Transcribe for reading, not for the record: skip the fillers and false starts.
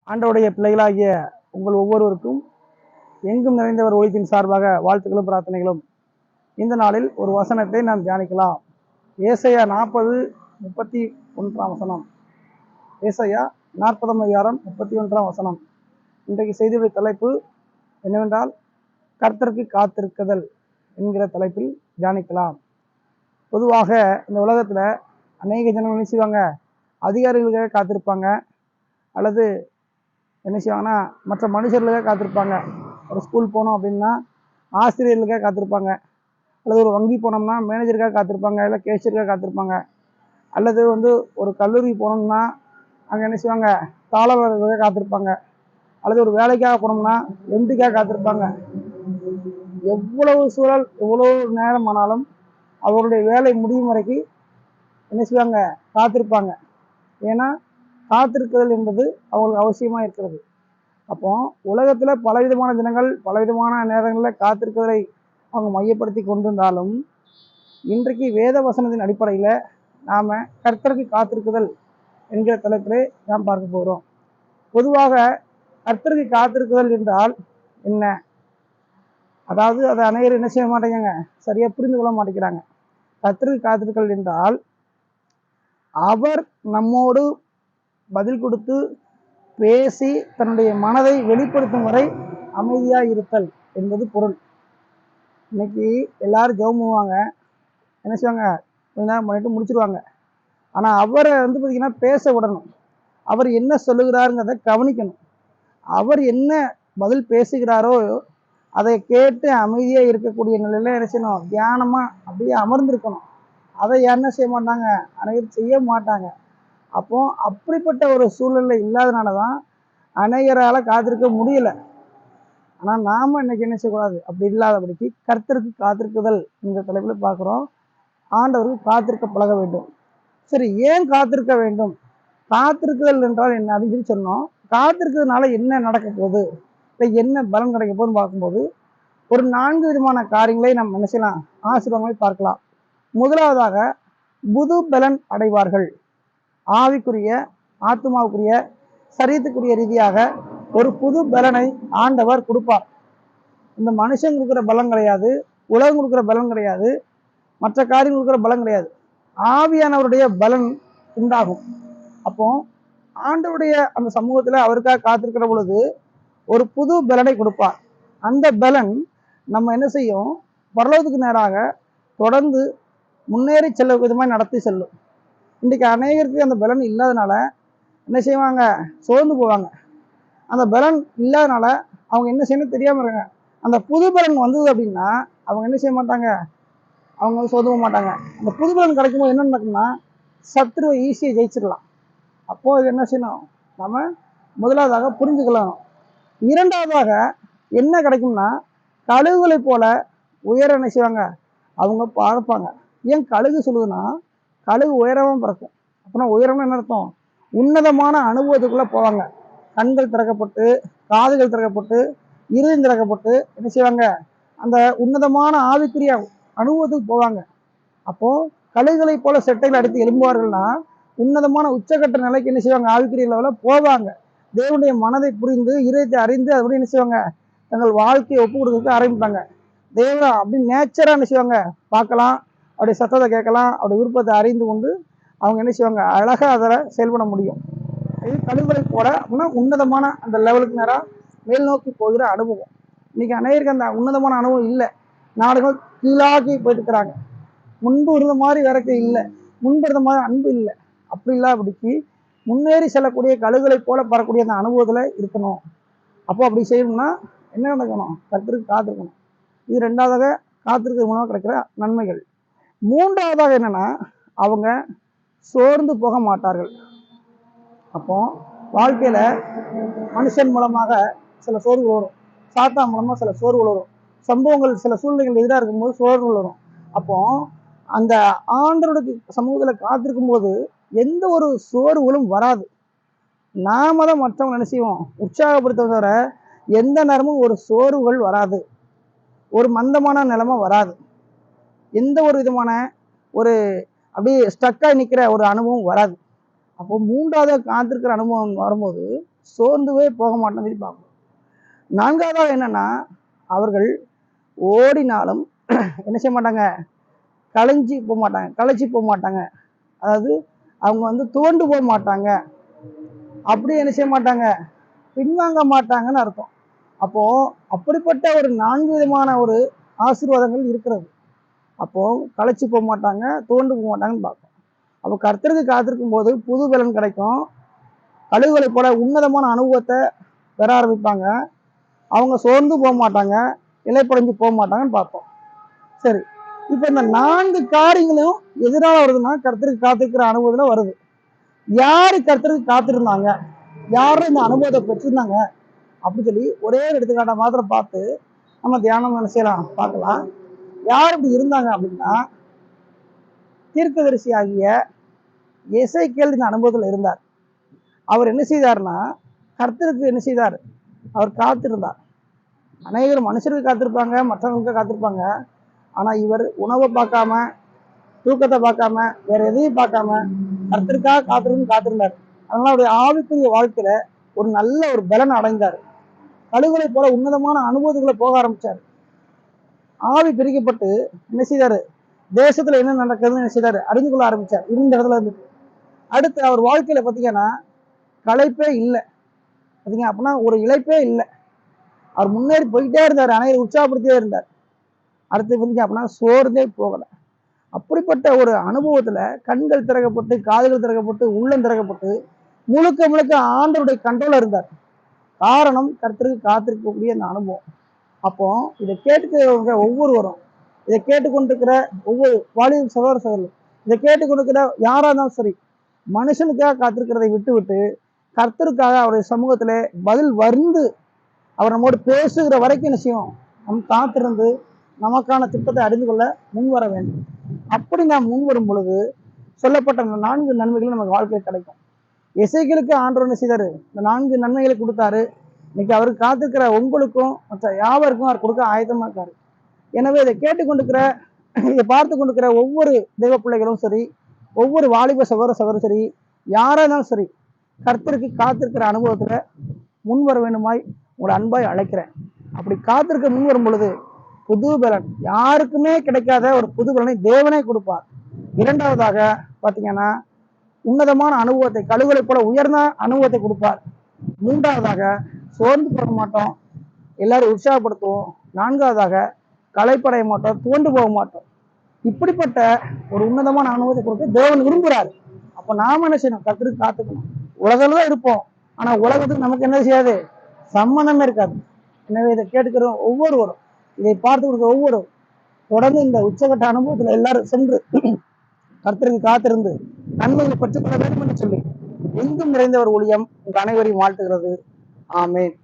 ஆண்டவருடைய பிள்ளைகளாகிய உங்கள் ஒவ்வொருவருக்கும் எங்கும் நிறைந்தவர் ஒளித்தின் சார்பாக வாழ்த்துக்களும் பிரார்த்தனைகளும். இந்த நாளில் ஒரு வசனத்தை நாம் தியானிக்கலாம். ஏசாயா 40:31 வசனம். ஏசாயா 40:31 வசனம். இன்றைக்கு செய்தியுடைய தலைப்பு என்னவென்றால், கர்த்தருக்கு காத்திருக்குதல் என்கிற தலைப்பில் தியானிக்கலாம். பொதுவாக இந்த உலகத்தில் அநேக ஜனங்கள் என்ன செய்வாங்க, அதிகாரிகளுக்காக காத்திருப்பாங்க, அல்லது என்ன செய்வாங்கன்னா மற்ற மனுஷர்களுக்காக காத்திருப்பாங்க. ஒரு ஸ்கூல் போனோம் அப்படின்னா ஆசிரியர்களுக்காக காத்திருப்பாங்க, அல்லது ஒரு வங்கி போனோம்னா மேனேஜருக்காக காத்திருப்பாங்க, இல்லை கேஷியருக்காக காத்திருப்பாங்க, அல்லது ஒரு கல்லூரி போனோம்னா அங்கே என்ன செய்வாங்க, தாளவர்களுக்காக காத்திருப்பாங்க, அல்லது ஒரு வேலைக்காக போனோம்னா எம்டிக்காக காத்திருப்பாங்க. எவ்வளவு சூழல் எவ்வளவு நேரம் ஆனாலும் அவர்களுடைய வேலை முடியும் வரைக்கும் என்ன செய்வாங்க, காத்திருப்பாங்க. ஏன்னா காத்திருக்குதல் என்பது அவங்களுக்கு அவசியமாக இருக்கிறது. அப்போ உலகத்தில் பலவிதமான தினங்கள் பலவிதமான நேரங்களில் காத்திருக்குதலை அவங்க மையப்படுத்தி கொண்டிருந்தாலும், இன்றைக்கு வேத வசனத்தின் அடிப்படையில் நாம் கர்த்தருக்கு காத்திருக்குதல் என்கிற தலைப்பிலே நாம் பார்க்க போகிறோம். பொதுவாக கர்த்தருக்கு காத்திருக்குதல் என்றால் என்ன? அதாவது அதை அனைவரும் என்ன செய்ய மாட்டேங்கிறாங்க, சரியாக புரிந்து கொள்ள மாட்டேங்கிறாங்க. கர்த்தருக்கு காத்திருக்குதல் என்றால் அவர் நம்மோடு பதில் கொடுத்து பேசி தன்னுடைய மனதை வெளிப்படுத்தும் வரை அமைதியாக இருத்தல் என்பது பொருள். இன்னைக்கு எல்லாரும் ஜெபம் பண்ணுவாங்க, என்ன செய்வாங்க, கொஞ்ச நேரம் பண்ணிட்டு முடிச்சிருவாங்க. ஆனால் அவரை பார்த்தீங்கன்னா பேச விடணும். அவர் என்ன சொல்லுகிறாருங்கிறத கவனிக்கணும். அவர் என்ன பதில் பேசுகிறாரோ அதை கேட்டு அமைதியாக இருக்கக்கூடிய நிலையில் என்ன செய்யணும், தியானமாக அப்படியே அமர்ந்திருக்கணும். அதை என்ன செய்ய மாட்டாங்க, அனைவரும் செய்ய மாட்டாங்க. அப்போ அப்படிப்பட்ட ஒரு சூழ்நிலை இல்லாதனால தான் அநேகரால் காத்திருக்க முடியல. ஆனால் நாம் இன்னைக்கு என்ன செய்யக்கூடாது, அப்படி இல்லாதபடிக்கு கர்த்தருக்கு காத்திருக்குதல் இந்த தலைப்பில் பார்க்குறோம். ஆண்டவருக்கு காத்திருக்க பழக வேண்டும். சரி, ஏன் காத்திருக்க வேண்டும்? காத்திருக்குதல் என்றால் என்ன அப்படின்னு சொல்லி சொன்னோம். காத்திருக்கிறதுனால என்ன நடக்க போகுது, இல்லை என்ன பலன் கிடைக்க போகுதுன்னு பார்க்கும்போது ஒரு 4 விதமான காரியங்களை நம்ம என்ன செய்யலாம், ஆசீர்வாதங்களை பார்க்கலாம். முதலாவதாக புது பலன் அடைவார்கள். ஆவிக்குரிய, ஆத்மாவுக்குரிய, சரீரத்துக்குரிய ரீதியாக ஒரு புது பலனை ஆண்டவர் கொடுப்பார். இந்த மனுஷன் கொடுக்குற பலம் கிடையாது, உலகம் கொடுக்குற பலன் கிடையாது, மற்ற காரியம் கொடுக்குற பலன் கிடையாது. ஆவியானவருடைய பலன் உண்டாகும். அப்போ ஆண்டவருடைய அந்த சமூகத்தில் அவருக்காக காத்திருக்கிற பொழுது ஒரு புது பலனை கொடுப்பார். அந்த பலன் நம்ம என்ன செய்யும், பரலோகத்துக்கு நேராக தொடர்ந்து முன்னேறி செல்ல விதமாக நடத்தி செல்லும். இன்றைக்கு அநேகருக்கு அந்த பலன் இல்லாதனால என்ன செய்வாங்க, சோர்ந்து போவாங்க. அந்த பலன் இல்லாதனால அவங்க என்ன செய்யணும் தெரியாமல் இருக்காங்க. அந்த புது பலன் வந்தது அப்படின்னா அவங்க என்ன செய்ய மாட்டாங்க, அவங்க சோர்ந்து போக மாட்டாங்க. அந்த புது பலன் கிடைக்கும்போது என்ன நடக்கும்னா சத்துருவை ஈஸியாக ஜெயிச்சிடலாம். அப்போது இது என்ன செய்யணும், நம்ம முதலாவதாக புரிஞ்சுக்கலாம். இரண்டாவதாக என்ன கிடைக்கும்னா கழுகுகளை போல உயர என்ன செய்வாங்க, அவங்க பார்ப்பாங்க. ஏன் கழுகு சொல்லுதுன்னா, கழுகு உயரமாக பறக்கும். அப்படின்னா உயரம்னு என்ன அர்த்தம், உன்னதமான அனுபவத்துக்குள்ளே போவாங்க. கண்கள் திறக்கப்பட்டு, காதுகள் திறக்கப்பட்டு, இருதயம் திறக்கப்பட்டு என்ன செய்வாங்க, அந்த உன்னதமான ஆவிக்குரிய அனுபவத்துக்கு போவாங்க. அப்போது கழுகுகளை போல செட்டைகள் அடித்து எழும்புவார்கள்னா உன்னதமான உச்சக்கட்ட நிலைக்கு என்ன செய்வாங்க, ஆவிக்குரிய லெவலில் போவாங்க. தேவனுடைய மனதை புரிந்து இருதயத்தை அறிந்து அப்படி என்ன செய்வாங்க, தங்கள் வாழ்க்கையை ஒப்பு கொடுக்கறதுக்கு ஆரம்பிப்பாங்க. தேவன் அப்படி நேச்சராக என்ன செய்வாங்க, பார்க்கலாம், அவருடைய சத்தத்தை கேட்கலாம், அவருடைய விருப்பத்தை அறிந்து கொண்டு அவங்க என்ன செய்வாங்க, அழகாக அதில் செயல்பட முடியும். இது கழுகுகளை போல அப்படின்னா உன்னதமான அந்த லெவலுக்கு நேராக மேல் நோக்கி போகிற அனுபவம். இன்னைக்கு அநேகருக்கு அந்த உன்னதமான அனுபவம் இல்லை. நாடுகள் கீழாக்கி போயிட்டு இருக்கிறாங்க. முன்பு இருந்த மாதிரி வரைக்கும் இல்லை, முன்பு இருந்த மாதிரி அன்பு இல்லை. அப்படி இல்லாதபடிக்கு முன்னேறி செல்லக்கூடிய கழுகுகளை போல பறக்கூடிய அந்த அனுபவத்தில் இருக்கணும். அப்போ அப்படி செய்யணும்னா என்ன நடக்கணும், கர்த்தருக்கு காத்திருக்கணும். இது ரெண்டாவதாக காத்திருக்கிறது மூலமாக கிடைக்கிற நன்மைகள். மூன்றாவதாக என்னன்னா, அவங்க சோர்ந்து போக மாட்டார்கள். அப்போ வாழ்க்கையில் மனுஷன் மூலமாக சில சோர்வுகள் வரும், சாத்தான் மூலமாக சில சோர்வுகள் வரும், சம்பவங்கள் சில சூழ்நிலைகள் எதிராக இருக்கும்போது சோர்வுகள் வரும். அப்போ அந்த ஆண்டவருடைய சமூகத்தில் காத்திருக்கும் போது எந்த ஒரு சோர்வுகளும் வராது. நாம தான் மற்றவங்க என்ன செய்வோம், உற்சாகப்படுத்த தவிர எந்த நேரமும் ஒரு சோர்வுகள் வராது, ஒரு மந்தமான நிலைமை வராது, எந்த ஒரு விதமான ஒரு அப்படியே ஸ்டக்காக நிற்கிற ஒரு அனுபவம் வராது. அப்போ மூன்றாவது காத்திருக்கிற அனுபவம் வரும்போது சோர்ந்துவே போக மாட்டோம்னு சொல்லி பார்க்கணும். நான்காவதாக என்னன்னா, அவர்கள் ஓடினாலும் என்ன செய்ய மாட்டாங்க, களைஞ்சி போக மாட்டாங்க. அதாவது அவங்க துவண்டு போக மாட்டாங்க, அப்படியே என்ன செய்ய மாட்டாங்க, பின்வாங்க மாட்டாங்கன்னு அர்த்தம். அப்போ அப்படிப்பட்ட ஒரு 4 விதமான ஒரு ஆசீர்வாதங்கள் இருக்கிறது. அப்போ களைச்சி போக மாட்டாங்க, துவண்டு போக மாட்டாங்கன்னு பார்ப்போம். அப்போ கர்த்தருக்கு காத்திருக்கும் போது புது பலன் கிடைக்கும். கழுகுகளை போல உன்னதமான அனுபவத்தை பெற ஆரம்பிப்பாங்க. அவங்க சோர்ந்து போக மாட்டாங்க, இலைப்படைஞ்சு போக மாட்டாங்கன்னு பார்ப்போம். சரி, இப்போ இந்த 4 காரியங்களும் எதனால வருதுன்னா, கர்த்தருக்கு காத்திருக்கிற அனுபவத்துல வருது. யாரு கர்த்தருக்கு காத்திருந்தாங்க, யாரும் இந்த அனுபவத்தை பெற்றிருந்தாங்க அப்படின்னு சொல்லி ஒரே எடுத்துக்காட்ட மாத்திரம் பார்த்து நம்ம தியானம் என்ன செய்யலாம், பார்க்கலாம். யார் இப்படி இருந்தாங்க அப்படின்னா, தீர்க்கதரிசி ஆகிய எசேக்கியேல் இந்த அனுபவத்தில் இருந்தார். அவர் என்ன செய்தார்னா, கர்த்தருக்கு என்ன செய்தார், அவர் காத்திருந்தார். அநேகர் மனுஷருக்கு காத்திருப்பாங்க, மற்றவங்களுக்கு காத்திருப்பாங்க. ஆனா இவர் உணவை பார்க்காம, தூக்கத்தை பார்க்காம, வேற எதையும் பார்க்காம கர்த்தருக்காக காத்திருந்தார். அதனால அவருடைய ஆவிக்குரிய வாழ்க்கையில ஒரு நல்ல ஒரு பலன் அடைந்தார். கழுகுகளை போல உன்னதமான அனுபவத்துக்குள்ள போக ஆரம்பிச்சார். ஆவி பிரிக்கப்பட்டு என்ன செய்தாரு, தேசத்துல என்ன நடக்குதுன்னு என்ன செய்தாரு, அறிந்து கொள்ள ஆரம்பிச்சார். இருந்த இடத்துல இருந்து அடுத்து அவர் வாழ்க்கையில பார்த்தீங்கன்னா களைப்பே இல்லை. பார்த்தீங்க அப்படின்னா ஒரு இழைப்பே இல்லை. அவர் முன்னேறி போயிட்டே இருந்தார், அனைவரை உற்சாகப்படுத்தியே இருந்தார். அடுத்து பார்த்தீங்க அப்படின்னா சோர்ந்தே போகலை. அப்படிப்பட்ட ஒரு அனுபவத்துல கண்கள் திறக்கப்பட்டு, காதுகள் திறக்கப்பட்டு, உள்ளம் திறக்கப்பட்டு முழுக்க முழுக்க ஆண்டவருடைய கண்ட்ரோல இருந்தார். காரணம் கர்த்தருக்கு காத்திருக்கக்கூடிய அந்த அனுபவம். அப்போ இதை கேட்டுக்கிறவங்க ஒவ்வொருவரும், இதை கேட்டுக்கொண்டிருக்கிற ஒவ்வொரு வாலிப சகோதர சகோதரர்கள், இதை கேட்டுக்கொண்டிருக்கிற யாரா இருந்தாலும் சரி, மனுஷனுக்காக காத்திருக்கிறதை விட்டு கர்த்தருக்காக அவருடைய சமூகத்துல பதில் வந்து அவர் நம்மோடு பேசுகிற வரைக்கும் என்ன செய்யும், நம் காத்திருந்து நமக்கான திட்டத்தை அறிந்து கொள்ள முன் வர வேண்டும். அப்படி நாம் முன் வரும் பொழுது சொல்லப்பட்ட 4 நன்மைகளும் நமக்கு வாழ்க்கையில் கிடைக்கும். எசேக்கியேலுக்கு ஆண்டவர் என்ன செய்தாரு, இந்த 4 நன்மைகளை கொடுத்தாரு. இன்னைக்கு அவருக்கு காத்திருக்கிற உங்களுக்கும் மற்ற யாவருக்கும் அவர் கொடுக்க ஆயத்தமா இருக்காரு. எனவே இதை கேட்டுக்கொண்டிருக்கிற, இதை பார்த்து கொண்டிருக்கிற ஒவ்வொரு தெய்வ பிள்ளைகளும் சரி, ஒவ்வொரு வாலிப சகோதர சரி, யாரா இருந்தாலும் சரி, கர்த்தருக்கு காத்திருக்கிற அனுபவத்துல முன் வர வேண்டுமாய் உங்களை அன்பாய் அழைக்கிறேன். அப்படி காத்திருக்க முன் வரும் பொழுது புது பலன், யாருக்குமே கிடைக்காத ஒரு புது பலனை தேவனே கொடுப்பார். இரண்டாவதாக பார்த்தீங்கன்னா உன்னதமான அனுபவத்தை, கழுகுகளை போல உயர்ந்த அனுபவத்தை கொடுப்பார். மூன்றாவதாக சோர்ந்து போக மாட்டோம், எல்லாரும் உற்சாகப்படுத்துவோம். நான்காவதாக களைப்படைய மாட்டோம், துவண்டு போக மாட்டோம். இப்படிப்பட்ட ஒரு உன்னதமான அனுபவத்தை கொடுத்து தேவன் விரும்புகிறார். அப்ப நாம என்ன செய்யணும், கர்த்தருக்கு காத்துக்கணும். உலகில் தான் இருப்போம், ஆனா உலகத்துக்கு நமக்கு என்ன செய்யாது, சம்பந்தமே இருக்காது. எனவே இதை கேட்டுக்கிற ஒவ்வொருவரும், இதை பார்த்து கொடுக்கிற ஒவ்வொருவரும் தொடர்ந்து இந்த உச்சகட்ட அனுபவத்துல எல்லாரும் சென்று கர்த்தருக்கு காத்திருந்து நன்மைகளை பெற்றுக்கொள்ள வேண்டும் என்று சொல்லி எங்கும் நிறைந்த ஒரு ஊழியம் உங்கள் அனைவரையும் வாழ்த்துகிறது. ஆமென்.